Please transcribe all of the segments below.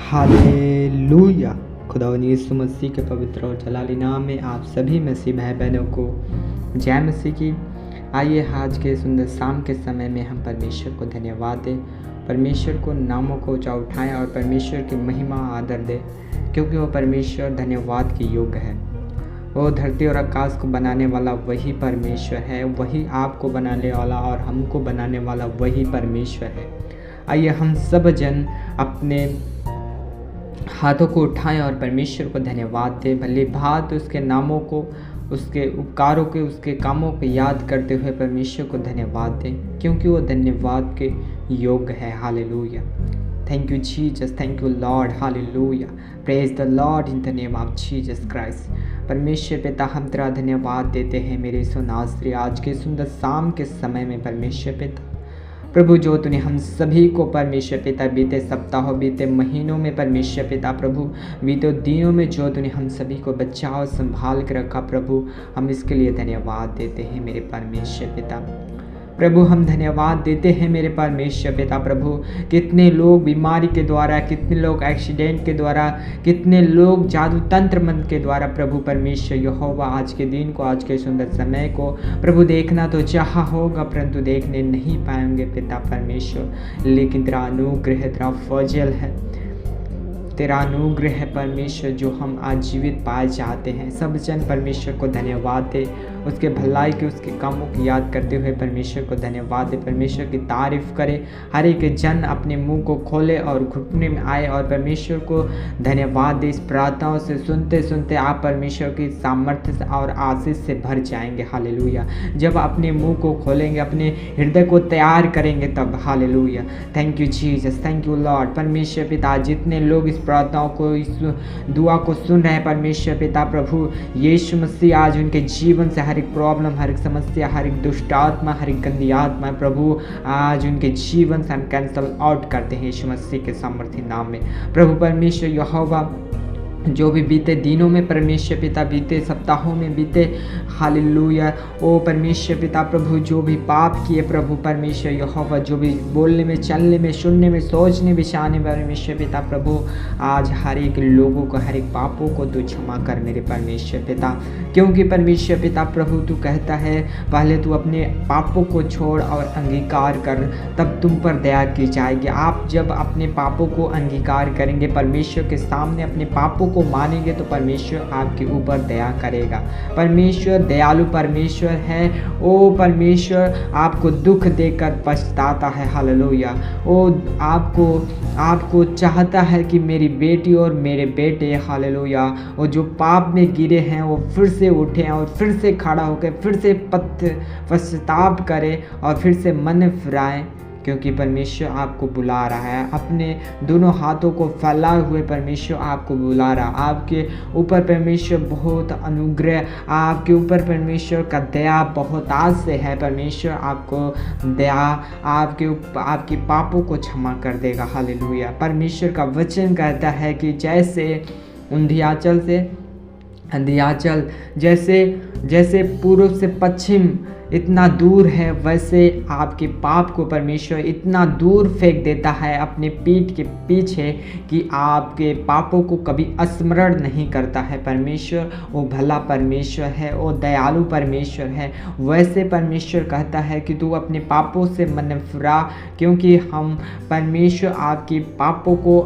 Hallelujah. खुदावंद यीशु मसीह के पवित्र और जलाली नाम में आप सभी मसीह भाई बहनों को जय मसीह की। आइए आज के सुंदर शाम के समय में हम परमेश्वर को धन्यवाद दें, परमेश्वर को नामों को ऊंचा उठाएं और परमेश्वर की महिमा आदर दें, क्योंकि वो परमेश्वर धन्यवाद के योग्य है। वो धरती और आकाश को बनाने वाला वही परमेश्वर है, वही आपको बनाने वाला और हमको बनाने वाला वही परमेश्वर है। आइए हम सब जन अपने हाथों को उठाएं और परमेश्वर को धन्यवाद दें। भली भांति उसके नामों को, उसके उपकारों के, उसके कामों को याद करते हुए परमेश्वर को धन्यवाद दें, क्योंकि वो धन्यवाद के योग्य है। Hallelujah. Thank you Jesus, thank you Lord. Hallelujah. Praise the Lord in the name of Jesus Christ. परमेश्वर पिता, हम तेरा धन्यवाद देते हैं मेरे यीशु नासरी आज के सुंदर शाम के समय में। परमेश्वर पिता प्रभु, जो तूने हम सभी को परमेश्वर पिता बीते सप्ताहों, बीते महीनों में परमेश्वर पिता प्रभु, बीते दिनों में जो तूने हम सभी को बचा और संभाल के रखा प्रभु, हम इसके लिए धन्यवाद देते हैं मेरे परमेश्वर पिता प्रभु। हम धन्यवाद देते हैं मेरे परमेश्वर पिता प्रभु। कितने लोग बीमारी के द्वारा, कितने लोग एक्सीडेंट के द्वारा, कितने लोग जादू तंत्र मंत्र के द्वारा प्रभु परमेश्वर यहोवा आज के दिन को, आज के सुंदर समय को प्रभु देखना तो चाहा होगा, परंतु देखने नहीं पाएंगे पिता परमेश्वर। लेकिन तेरा अनुग्रह, तेरा फजल है, तेरा अनुग्रह है परमेश्वर, जो हम आज जीवित पाए जाते हैं। सब जन परमेश्वर को धन्यवाद दे, उसके भलाई के, उसके कामों की याद करते हुए परमेश्वर को धन्यवाद दे, परमेश्वर की तारीफ करे। हर एक जन अपने मुंह को खोले और घुटने में आए और परमेश्वर को धन्यवाद दे। इस प्रार्थनाओं से सुनते सुनते आप परमेश्वर की सामर्थ्य से और आशीष से भर जाएंगे। हालेलुया। जब अपने मुंह को खोलेंगे, अपने हृदय को तैयार करेंगे तब। Hallelujah. Thank you Jesus, thank you Lord. परमेश्वर पिता, जितने लोग इस प्रार्थनाओं को, इस दुआ को सुन रहे हैं परमेश्वर पिता प्रभु यीशु मसीह, आज उनके जीवन से हर एक प्रॉब्लम, हर एक समस्या, हर एक दुष्ट आत्मा, हर एक गंदी आत्मा प्रभु, आज उनके जीवन से हम कैंसल आउट करते हैं यीशु मसीह के सामर्थ्य नाम में प्रभु परमेश्वर यहोवा। जो भी बीते दिनों में परमेश्वर पिता, बीते सप्ताहों में, बीते हालेलुया ओ परमेश्वर पिता प्रभु, जो भी पाप किए प्रभु परमेश्वर यहोवा, जो भी बोलने में, चलने में, सुनने में, सोचने विचारने में परमेश्वर पिता प्रभु, आज हर एक लोगों को, हर एक पापों को तू क्षमा कर मेरे परमेश्वर पिता। क्योंकि परमेश्वर पिता प्रभु तू कहता है पहले तू अपने पापों को छोड़ और अंगीकार कर, तब तुम पर दया की जाएगी। आप जब अपने पापों को अंगीकार करेंगे, परमेश्वर के सामने अपने पापों को मानेंगे, तो परमेश्वर आपके ऊपर दया करेगा। परमेश्वर दयालु परमेश्वर है। ओ परमेश्वर आपको दुख देकर पछताता है। हालेलुया। ओ आपको चाहता है कि मेरी बेटी और मेरे बेटे हालेलुया, वो जो पाप में गिरे हैं वो फिर से उठें और फिर से खड़ा होकर फिर से पश्चाताप करें और फिर से मन फिराएं, क्योंकि परमेश्वर आपको बुला रहा है। अपने दोनों हाथों को फैलाए हुए परमेश्वर आपको बुला रहा है। आपके ऊपर परमेश्वर बहुत अनुग्रह, आपके ऊपर परमेश्वर का दया बहुत आज से है। परमेश्वर आपको दया, आपके पापों को क्षमा कर देगा। हालेलुया। परमेश्वर का वचन कहता है कि जैसे अंधियाचल जैसे पूर्व से पश्चिम इतना दूर है, वैसे आपके पाप को परमेश्वर इतना दूर फेंक देता है अपने पीठ के पीछे कि आपके पापों को कभी स्मरण नहीं करता है। परमेश्वर वो भला परमेश्वर है, वो दयालु परमेश्वर है। वैसे परमेश्वर कहता है कि तू अपने पापों से मन फिरा, क्योंकि हम परमेश्वर आपके पापों को,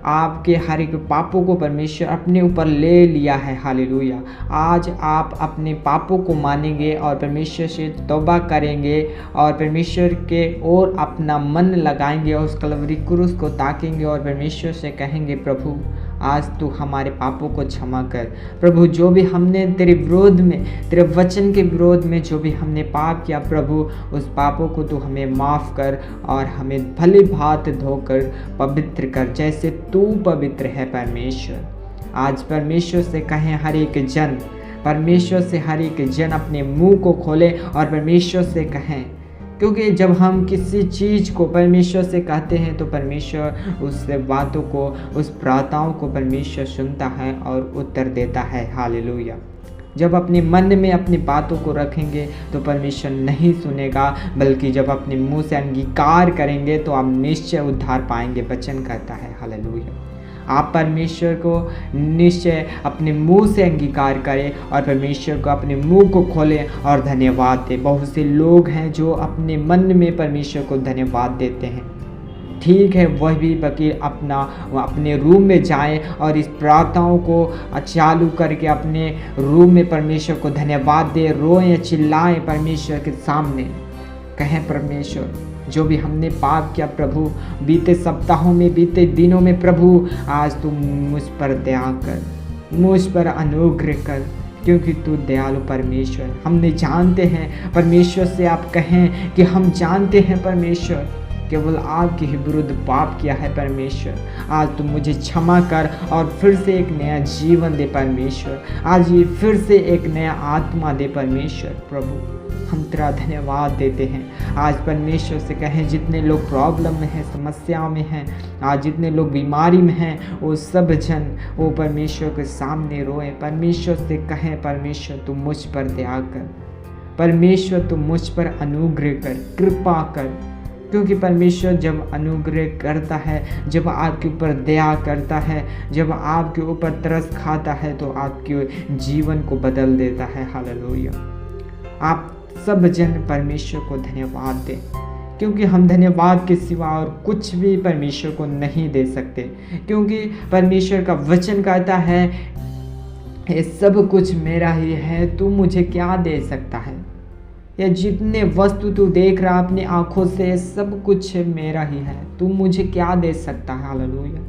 आपके हर एक पापों को परमेश्वर अपने ऊपर ले लिया है। हालेलुया। आज आप अपने पापों को मानेंगे और परमेश्वर से तौबा करेंगे और परमेश्वर के ओर अपना मन लगाएंगे और उस कलवरी क्रूस को ताकेंगे और परमेश्वर से कहेंगे प्रभु आज तू हमारे पापों को क्षमा कर। प्रभु, जो भी हमने तेरे विरोध में, तेरे वचन के विरोध में जो भी हमने पाप किया प्रभु, उस पापों को तू हमें माफ़ कर और हमें भली भांति धोकर पवित्र कर, जैसे तू पवित्र है परमेश्वर। आज परमेश्वर से कहें हर एक जन, परमेश्वर से हर एक जन अपने मुंह को खोले और परमेश्वर से कहें, क्योंकि जब हम किसी चीज़ को परमेश्वर से कहते हैं तो परमेश्वर उस बातों को, उस प्रार्थनाओं को परमेश्वर सुनता है और उत्तर देता है। हालेलुया। जब अपने मन में अपनी बातों को रखेंगे तो परमेश्वर नहीं सुनेगा, बल्कि जब अपने मुंह से अंगीकार करेंगे तो आप निश्चय उद्धार पाएंगे। वचन कहता है हालेलुया। आप परमेश्वर को निश्चय अपने मुंह से अंगीकार करें और परमेश्वर को अपने मुंह को खोलें और धन्यवाद दें। बहुत से लोग हैं जो अपने मन में परमेश्वर को धन्यवाद देते हैं, ठीक है, वह भी बल्कि अपने रूम में जाएं और इस प्रार्थनाओं को चालू करके अपने रूम में परमेश्वर को धन्यवाद दें, रोएं, चिल्लाएं परमेश्वर के सामने, कहें परमेश्वर जो भी हमने पाप किया प्रभु, बीते सप्ताहों में, बीते दिनों में प्रभु, आज तू मुझ पर दया कर, मुझ पर अनुग्रह कर, क्योंकि तू दयालु परमेश्वर। हमने जानते हैं परमेश्वर से आप कहें कि हम जानते हैं परमेश्वर केवल आपके ही विरुद्ध पाप किया है परमेश्वर, आज तुम मुझे क्षमा कर और फिर से एक नया जीवन दे परमेश्वर, आज ये फिर से एक नया आत्मा दे परमेश्वर। प्रभु हम तेरा धन्यवाद देते हैं। आज परमेश्वर से कहें जितने लोग प्रॉब्लम में हैं, समस्याओं में हैं, आज जितने लोग बीमारी में हैं, वो सब जन वो परमेश्वर के सामने रोएं, परमेश्वर से कहें परमेश्वर तू मुझ पर दया कर, परमेश्वर तू मुझ पर अनुग्रह कर, कृपा कर, क्योंकि परमेश्वर जब अनुग्रह करता है, जब आपके ऊपर दया करता है, जब आपके ऊपर तरस खाता है तो आपके जीवन को बदल देता है। हालेलुया। आप सब जन परमेश्वर को धन्यवाद दें, क्योंकि हम धन्यवाद के सिवा और कुछ भी परमेश्वर को नहीं दे सकते, क्योंकि परमेश्वर का वचन कहता है ये सब कुछ मेरा ही है, तू मुझे क्या दे सकता है। ये जितने वस्तु तू देख रहा अपनी आंखों से, सब कुछ मेरा ही है, तू मुझे क्या दे सकता है। हालेलुया।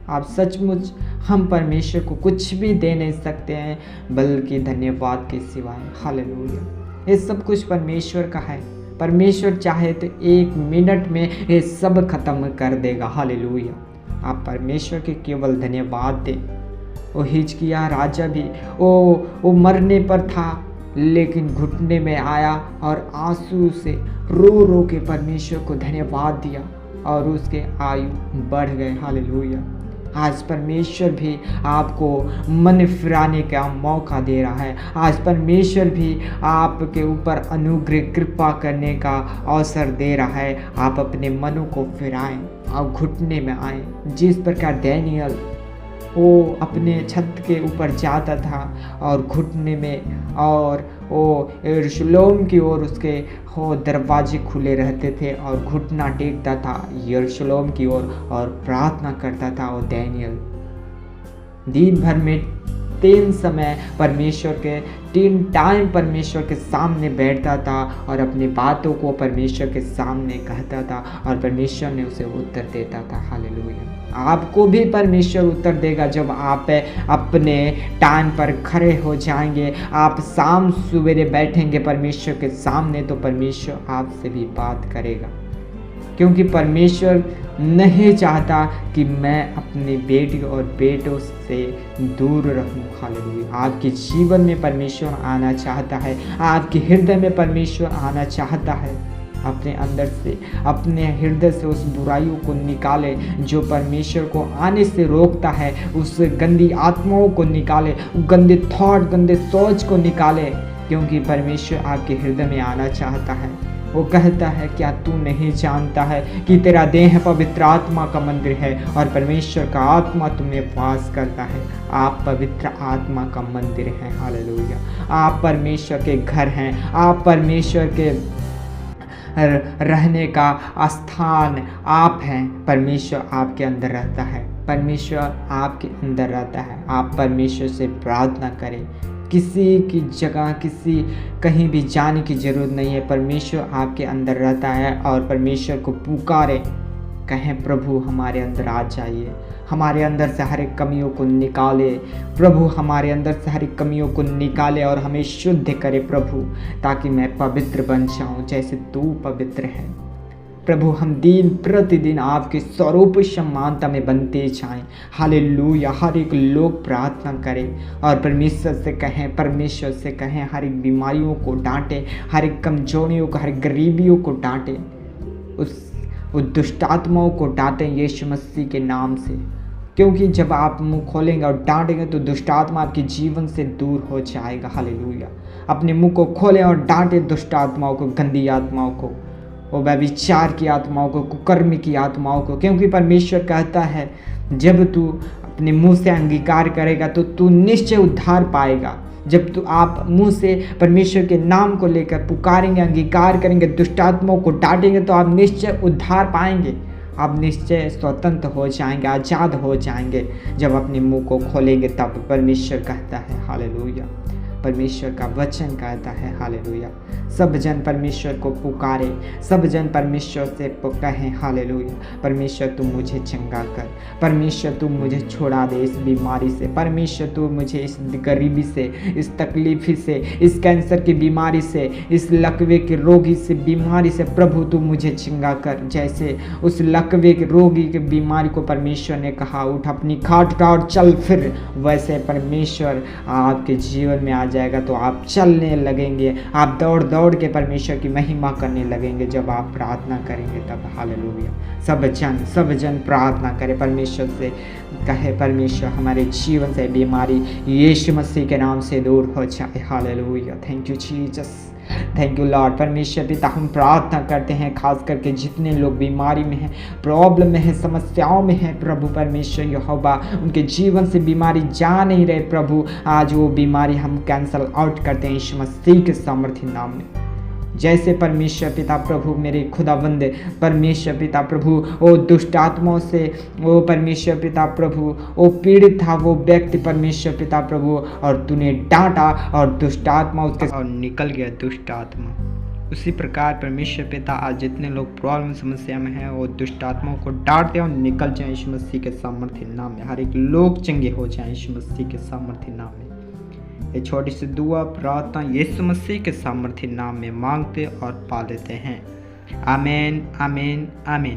आप सचमुच हम परमेश्वर को कुछ भी दे नहीं सकते हैं बल्कि धन्यवाद के सिवाय। हालेलुया। ये सब कुछ परमेश्वर का है। परमेश्वर चाहे तो 1 मिनट में ये सब खत्म कर देगा। हालेलुया। आप परमेश्वर के केवल धन्यवाद दें। वो हिजकिय्याह राजा भी वो मरने पर था, लेकिन घुटने में आया और आंसू से रो रो के परमेश्वर को धन्यवाद दिया और उसके आयु बढ़ गए। हालेलुया। आज परमेश्वर भी आपको मन फिराने का मौका दे रहा है। आज परमेश्वर भी आपके ऊपर अनुग्रह कृपा करने का अवसर दे रहा है। आप अपने मनों को फिराएं, आप घुटने में आए। जिस प्रकार डैनियल वो अपने छत के ऊपर जाता था और घुटने में, और वो यरूशलेम की ओर उसके दरवाजे खुले रहते थे और घुटना टेकता था यरूशलेम की ओर और प्रार्थना करता था। और डैनियल दिन भर में 3 समय परमेश्वर के 3 टाइम परमेश्वर के सामने बैठता था और अपनी बातों को परमेश्वर के सामने कहता था और परमेश्वर ने उसे उत्तर देता था। हालेलुया। आपको भी परमेश्वर उत्तर देगा जब आप अपने टाइम पर खड़े हो जाएंगे। आप शाम सवेरे बैठेंगे परमेश्वर के सामने तो परमेश्वर आपसे भी बात करेगा, क्योंकि परमेश्वर नहीं चाहता कि मैं अपने बेटी और बेटों से दूर रहूं। हालेलुया। आपके जीवन में परमेश्वर आना चाहता है, आपके हृदय में परमेश्वर आना चाहता है। अपने अंदर से, अपने हृदय से उस बुराइयों को निकाले जो परमेश्वर को आने से रोकता है, उस गंदी आत्माओं को निकाले, गंदे थॉट, गंदे सोच को निकाले, क्योंकि परमेश्वर आपके हृदय में आना चाहता है। वो कहता है क्या तू नहीं जानता है कि तेरा देह पवित्र आत्मा का मंदिर है और परमेश्वर का आत्मा तुम्हें वास करता है। आप पवित्र आत्मा का मंदिर हैं। हालेलुया। आप परमेश्वर के घर हैं, आप परमेश्वर के रहने का स्थान आप हैं। परमेश्वर आपके अंदर रहता है, परमेश्वर आपके अंदर रहता है। आप परमेश्वर से प्रार्थना करें, किसी की जगह कहीं भी जाने की ज़रूरत नहीं है। परमेश्वर आपके अंदर रहता है और परमेश्वर को पुकारे, कहें प्रभु हमारे अंदर आ जाइए, हमारे अंदर से हर एक कमियों को निकाले प्रभु, हमारे अंदर से हर एक कमियों को निकाले और हमें शुद्ध करे प्रभु, ताकि मैं पवित्र बन जाऊं जैसे तू पवित्र है प्रभु। हम दिन प्रतिदिन आपके स्वरूप समानता में बनते जाएं। हालेलुया। हर एक लोग प्रार्थना करें और परमेश्वर से कहें, हर एक बीमारियों को डांटे, हर एक कमजोरियों को, हर एक गरीबियों को डांटे, उस दुष्ट आत्माओं को डांटें यीशु मसीह के नाम से। क्योंकि जब आप मुंह खोलेंगे और डांटेंगे तो दुष्ट आत्मा आपके जीवन से दूर हो जाएगा। हालेलुया। अपने मुंह को खोलें और डांटे दुष्ट आत्माओं को, गंदी आत्माओं को, वो व्यभिचार की आत्माओं को, कुकर्म की आत्माओं को, क्योंकि परमेश्वर कहता है जब तू अपने मुंह से अंगीकार करेगा तो तू निश्चय उद्धार पाएगा। जब तो आप मुंह से परमेश्वर के नाम को लेकर पुकारेंगे, अंगीकार करेंगे, दुष्ट आत्माओं को डांटेंगे तो आप निश्चय उद्धार पाएंगे। आप निश्चय स्वतंत्र हो जाएंगे, आज़ाद हो जाएंगे। जब अपने मुंह को खोलेंगे तब परमेश्वर कहता है हालेलुया। परमेश्वर का वचन कहता है हालेलुया। सब जन परमेश्वर को पुकारे, सब जन परमेश्वर से कहें हालेलुया। परमेश्वर तू मुझे चंगा कर, परमेश्वर तू मुझे छुड़ा दे इस बीमारी से, परमेश्वर तू मुझे इस गरीबी से, इस तकलीफ से, इस कैंसर की बीमारी से, इस लकवे के रोगी से बीमारी से प्रभु तू मुझे चंगा कर। जैसे उस लकवे के रोगी की बीमारी को परमेश्वर ने कहा उठ अपनी खाट उठा और चल फिर, वैसे परमेश्वर आपके जीवन में आ जाएगा तो आप चलने लगेंगे, आप दौड़ दौड़ के परमेश्वर की महिमा करने लगेंगे जब आप प्रार्थना करेंगे तब। हालेलुया। सब जन प्रार्थना करें, परमेश्वर से कहे परमेश्वर हमारे जीवन से बीमारी यीशु मसीह के नाम से दूर हो जाए। Hallelujah. Thank you Jesus, thank you Lord. परमेश्वर पिता हम प्रार्थना करते हैं खास करके जितने लोग बीमारी में हैं, प्रॉब्लम में हैं, समस्याओं में हैं, प्रभु परमेश्वर यहोवा उनके जीवन से बीमारी जा नहीं रहे प्रभु, आज वो बीमारी हम कैंसल आउट करते हैं यीशु मसीह के सामर्थ्य नाम में। जैसे परमेश्वर पिता प्रभु मेरे खुदावंद परमेश्वर पिता प्रभु वो दुष्ट आत्माओं से वो परमेश्वर पिता प्रभु वो पीड़ित था वो व्यक्ति परमेश्वर पिता प्रभु, और तूने डांटा और दुष्ट आत्मा उसके और निकल गया दुष्ट आत्मा। उसी प्रकार परमेश्वर पिता आज जितने लोग प्रॉब्लम समस्या में हैं वो दुष्ट आत्माओं को डांटते और निकल जाए यीशु मसीह के सामर्थ्य नाम में। हर एक लोग चंगे हो जाए यीशु मसीह के सामर्थ्य नाम में। ये छोटी सी दुआ प्रार्थना यीशु मसीह के सामर्थ्य नाम में मांगते और पा लेते हैं। आमीन आमीन आमीन।